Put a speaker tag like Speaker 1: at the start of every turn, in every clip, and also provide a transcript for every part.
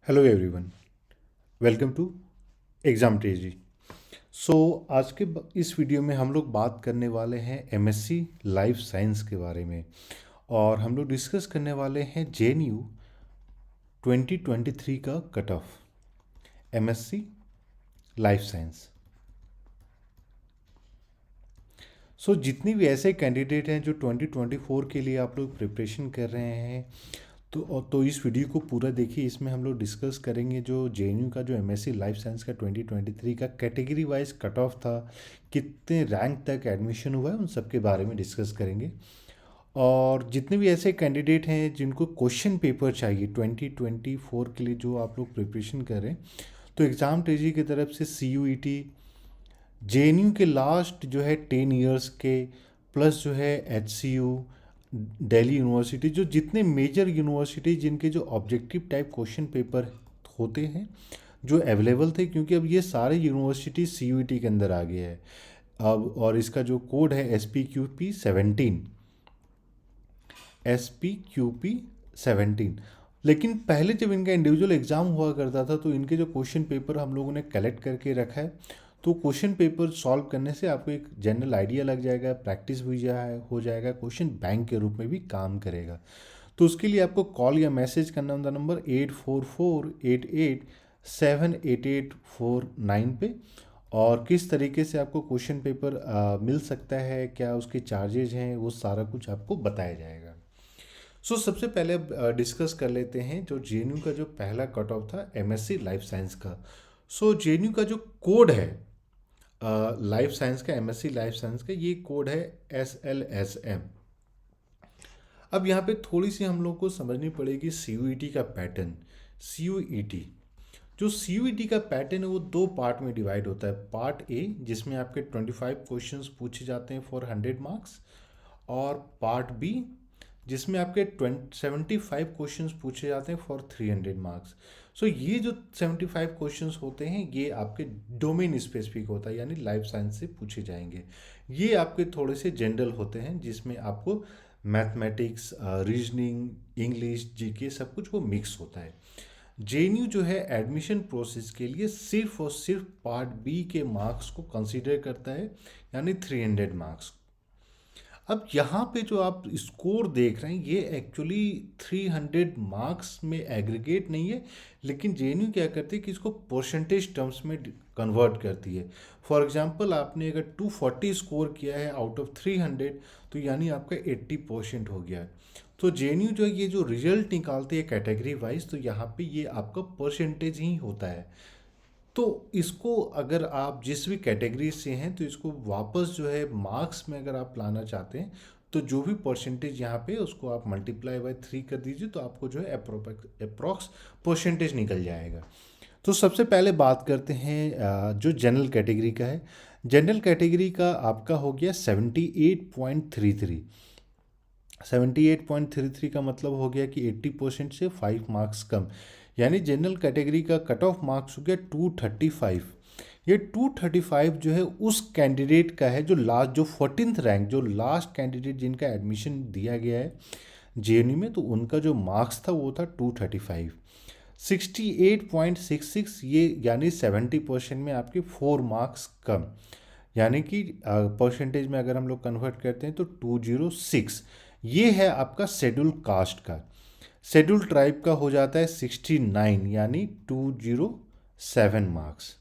Speaker 1: Hello everyone, welcome to exam ट्रेजी। So आज के इस वीडियो में हम लोग बात करने वाले हैं एमएससी लाइफ साइंस के बारे में। और हम लोग डिस्कस करने वाले हैं जेएनयू 2023 का cut off MSc life science. So जितनी भी ऐसे कैंडिडेट हैं जो 2024 के लिए आप लोग प्रिपरेशन कर रहे हैं, तो इस वीडियो को पूरा देखिए। इसमें हम लोग डिस्कस करेंगे जो जेएनयू का जो एमएससी लाइफ साइंस का 2023 का कैटेगरी वाइज कट ऑफ था, कितने रैंक तक एडमिशन हुआ है, उन सब के बारे में डिस्कस करेंगे। और जितने भी ऐसे कैंडिडेट हैं जिनको क्वेश्चन पेपर चाहिए 2024 के लिए, जो आप लोग प्रिपरेशन कर रहे हैं, तो एग्ज़ाम ट्रेजी की तरफ से CUET जेएनयू के लास्ट जो है 10 इयर्स के, प्लस जो है HCU, दिल्ली यूनिवर्सिटी, जो जितने मेजर यूनिवर्सिटी जिनके जो ऑब्जेक्टिव टाइप क्वेश्चन पेपर होते हैं जो अवेलेबल थे, क्योंकि अब ये सारे यूनिवर्सिटी CUET के अंदर आ गए हैं अब। और इसका जो कोड है SPQP 17, SPQP 17। लेकिन पहले जब इनका इंडिविजुअल एग्ज़ाम हुआ करता था तो इनके जो क्वेश्चन पेपर हम लोगों ने कलेक्ट करके रखा है, तो क्वेश्चन पेपर सॉल्व करने से आपको एक जनरल आइडिया लग जाएगा, प्रैक्टिस भी हो जाएगा, क्वेश्चन बैंक के रूप में भी काम करेगा। तो उसके लिए आपको कॉल या मैसेज करना होता नंबर 8448878849 पे। और किस तरीके से आपको क्वेश्चन पेपर मिल सकता है, क्या उसके चार्जेज हैं, वो सारा कुछ आपको बताया जाएगा। सबसे पहले अब डिस्कस कर लेते हैं जो जेएनयू का जो पहला कट ऑफ था एमएससी लाइफ साइंस का। जेएनयू का जो कोड है लाइफ साइंस का, एमएससी लाइफ साइंस का, ये कोड है SLSM। अब यहाँ पे थोड़ी सी हम लोग को समझनी पड़ेगी CUET का पैटर्न। CUET जो CUET का पैटर्न है वो दो पार्ट में डिवाइड होता है। पार्ट ए जिसमें आपके 25 क्वेश्चंस पूछे जाते हैं फॉर 100 मार्क्स, और पार्ट बी जिसमें आपके 75 क्वेश्चंस पूछे जाते हैं फॉर 300 मार्क्स। ये जो 75 क्वेश्चंस होते हैं ये आपके डोमेन स्पेसिफिक होता है, यानी लाइफ साइंस से पूछे जाएंगे। ये आपके थोड़े से जनरल होते हैं जिसमें आपको मैथमेटिक्स, रीजनिंग, इंग्लिश, जीके सब कुछ वो मिक्स होता है। जेएनयू जो है एडमिशन प्रोसेस के लिए सिर्फ और सिर्फ पार्ट बी के मार्क्स को कंसीडर करता है, यानी 300 मार्क्स। अब यहाँ पे जो आप स्कोर देख रहे हैं ये एक्चुअली 300 मार्क्स में एग्रीगेट नहीं है, लेकिन जेएनयू क्या करती है कि इसको परसेंटेज टर्म्स में कन्वर्ट करती है। फॉर एग्जांपल आपने अगर 240 स्कोर किया है आउट ऑफ 300, तो यानी आपका 80% हो गया है। तो जेएनयू जो है ये जो रिजल्ट निकालती है कैटेगरी वाइज, तो यहाँ पे ये आपका परसेंटेज ही होता है। तो इसको अगर आप जिस भी कैटेगरी से हैं तो इसको वापस जो है मार्क्स में अगर आप लाना चाहते हैं, तो जो भी परसेंटेज यहाँ पे उसको आप मल्टीप्लाई बाय 3 कर दीजिए, तो आपको जो है अप्रोक्स परसेंटेज निकल जाएगा। तो सबसे पहले बात करते हैं जो जनरल कैटेगरी का है। जनरल कैटेगरी का आपका हो गया 78.33। 78.33 का मतलब हो गया कि 80% से 5 मार्क्स कम, यानी जनरल कैटेगरी का कट ऑफ मार्क्स हो गया 235। ये 235 जो है उस कैंडिडेट का है जो लास्ट, जो 14th रैंक, जो लास्ट कैंडिडेट जिनका एडमिशन दिया गया है जेएनयू में, तो उनका जो मार्क्स था वो था 235। 68.66 ये यानी 70% में आपके 4 मार्क्स कम, यानी कि परसेंटेज में अगर हम लोग कन्वर्ट करते हैं तो 206। ये है आपका शेड्यूल कास्ट का। शेड्यूल ट्राइब का हो जाता है 69, यानी 207 मार्क्स।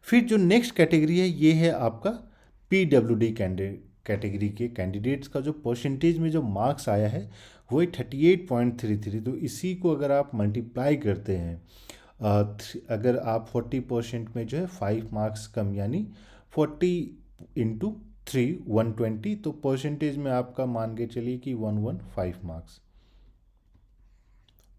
Speaker 1: फिर जो नेक्स्ट कैटेगरी है ये है आपका PWD कैटेगरी के कैंडिडेट्स का जो परसेंटेज में जो मार्क्स आया है वो है 38.33। तो इसी को अगर आप मल्टीप्लाई करते हैं, अगर आप 40% में जो है 5 मार्क्स कम, यानी 40 × 3 120, तो परसेंटेज में आपका मान के चलिए कि 115 मार्क्स।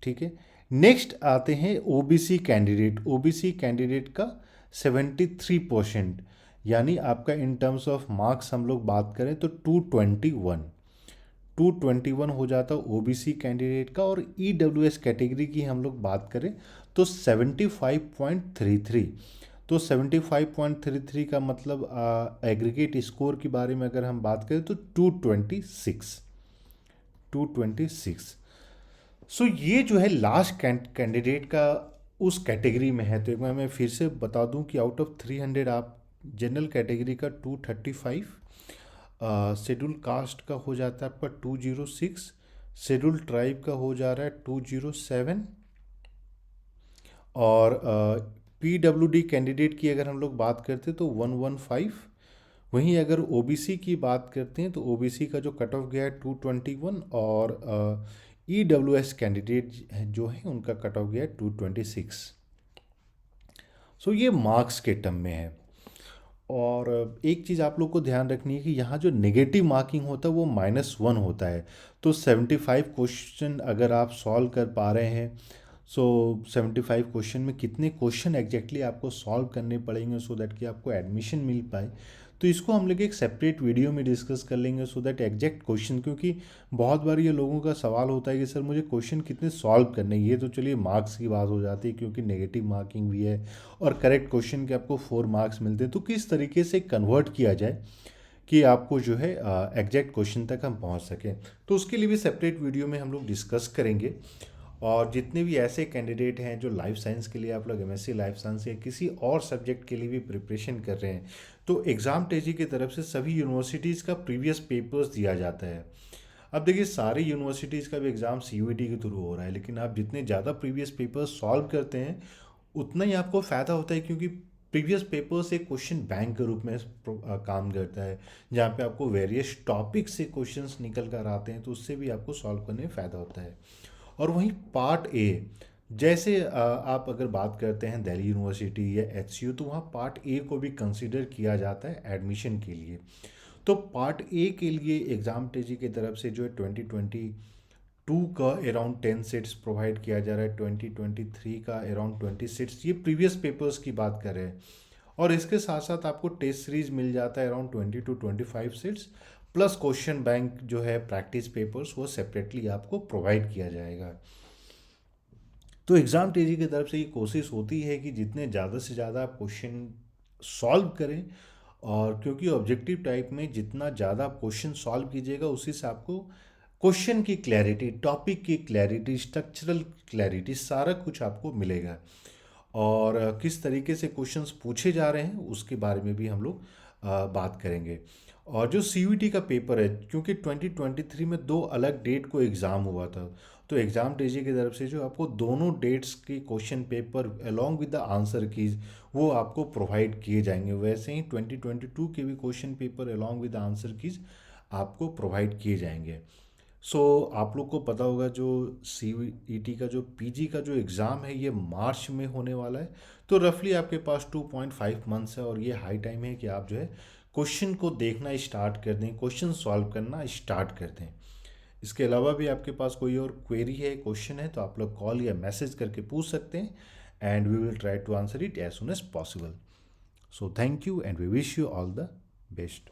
Speaker 1: ठीक है। नेक्स्ट आते हैं ओबीसी कैंडिडेट। ओबीसी कैंडिडेट का 73%, यानी आपका इन टर्म्स ऑफ मार्क्स हम लोग बात करें तो 221 हो जाता है ओबीसी कैंडिडेट का। और ईडब्ल्यूएस कैटेगरी की हम लोग बात करें तो 75.33। तो 75.33 का मतलब एग्रीगेट स्कोर के बारे में अगर हम बात करें तो 226। सो ये जो है लास्ट कैंडिडेट का उस कैटेगरी में है। तो एक बार मैं फिर से बता दूं कि आउट ऑफ 300 आप जनरल कैटेगरी का 235, शेड्यूल कास्ट का हो जाता है आपका 206, शेड्यूल ट्राइब का हो जा रहा है 207, और पीडब्ल्यूडी कैंडिडेट की अगर हम लोग बात करते हैं तो 115। वहीं अगर ओबीसी की बात करते हैं तो ओबीसी का जो कट ऑफ गया है 221, और ईडब्ल्यूएस कैंडिडेट जो हैं उनका कट ऑफ गया है 226। सो ये मार्क्स के टर्म में है। और एक चीज़ आप लोग को ध्यान रखनी है कि यहाँ जो नेगेटिव मार्किंग होता है वो -1 होता है। तो 75 क्वेश्चन अगर आप सॉल्व कर पा रहे हैं, सो 75 क्वेश्चन में कितने क्वेश्चन एग्जैक्टली आपको सॉल्व करने पड़ेंगे सो दैट कि आपको एडमिशन मिल पाए, तो इसको हम लोग एक सेपरेट वीडियो में डिस्कस कर लेंगे सो दैट एग्जैक्ट क्वेश्चन, क्योंकि बहुत बार ये लोगों का सवाल होता है कि सर मुझे क्वेश्चन कितने सॉल्व करने हैं। ये तो चलिए मार्क्स की बात हो जाती है क्योंकि नेगेटिव मार्किंग भी है और करेक्ट क्वेश्चन के आपको 4 मार्क्स मिलते हैं। तो किस तरीके से कन्वर्ट किया जाए कि आपको जो है एग्जैक्ट क्वेश्चन तक हम पहुंच सकें, तो उसके लिए भी सेपरेट वीडियो में हम लोग डिस्कस करेंगे। और जितने भी ऐसे कैंडिडेट हैं जो लाइफ साइंस के लिए, आप लोग एमएससी लाइफ साइंस या किसी और सब्जेक्ट के लिए भी प्रिपरेशन कर रहे हैं, तो एग्ज़ाम टेजी की तरफ से सभी यूनिवर्सिटीज़ का प्रीवियस पेपर्स दिया जाता है। अब देखिए सारी यूनिवर्सिटीज़ का भी एग्ज़ाम सीयूईटी के थ्रू हो रहा है, लेकिन आप जितने ज़्यादा प्रीवियस पेपर्स सॉल्व करते हैं उतना ही आपको फ़ायदा होता है, क्योंकि प्रीवियस पेपर्स एक क्वेश्चन बैंक के रूप में काम करता है, जहाँ पे आपको वेरियस टॉपिक से क्वेश्चंस निकल कर आते हैं, तो उससे भी आपको सॉल्व करने में फ़ायदा होता है। और वहीं पार्ट ए, जैसे आप अगर बात करते हैं दिल्ली यूनिवर्सिटी या एचसीयू, तो वहाँ पार्ट ए को भी कंसीडर किया जाता है एडमिशन के लिए। तो पार्ट ए के लिए एग्ज़ाम टेजी की तरफ से जो है 2022 का अराउंड 10 सेट्स प्रोवाइड किया जा रहा है, 2023 का अराउंड 20 सेट्स, ये प्रीवियस पेपर्स की बात कर रहे हैं। और इसके साथ साथ आपको टेस्ट सीरीज मिल जाता है around 20 to 25 sets, plus question bank जो है प्रैक्टिस पेपर्स वो सेपरेटली आपको प्रोवाइड किया जाएगा। तो एग्ज़ाम टेजी की तरफ से ये कोशिश होती है कि जितने ज़्यादा से ज़्यादा आप क्वेश्चन सॉल्व करें, और क्योंकि ऑब्जेक्टिव टाइप में जितना ज़्यादा आप क्वेश्चन सॉल्व कीजिएगा उसी से आपको क्वेश्चन की क्लैरिटी, टॉपिक की क्लैरिटी, स्ट्रक्चरल क्लैरिटी, सारा कुछ आपको मिलेगा। और किस तरीके से क्वेश्चंस पूछे जा रहे हैं उसके बारे में भी हम लोग बात करेंगे। और जो सीयूईटी का पेपर है, क्योंकि 2023 में 2 अलग डेट को एग्ज़ाम हुआ था, तो एग्ज़ाम टेजी की तरफ से जो आपको दोनों डेट्स की question paper along with the answer keys वो आपको प्रोवाइड किए जाएंगे। वैसे ही 2022 के भी question paper along with the answer keys आपको प्रोवाइड किए जाएंगे। सो आप लोग को पता होगा जो सीईटी का जो पीजी का जो एग्ज़ाम है ये मार्च में होने वाला है। तो रफली आपके पास 2.5 मंथ्स है, और ये हाई टाइम है कि आप जो है क्वेश्चन को देखना स्टार्ट कर दें, क्वेश्चन सॉल्व करना स्टार्ट कर दें। इसके अलावा भी आपके पास कोई और क्वेरी है, क्वेश्चन है, तो आप लोग कॉल या मैसेज करके पूछ सकते हैं, and we will try to answer it as soon as possible. So thank you and we wish you all the best.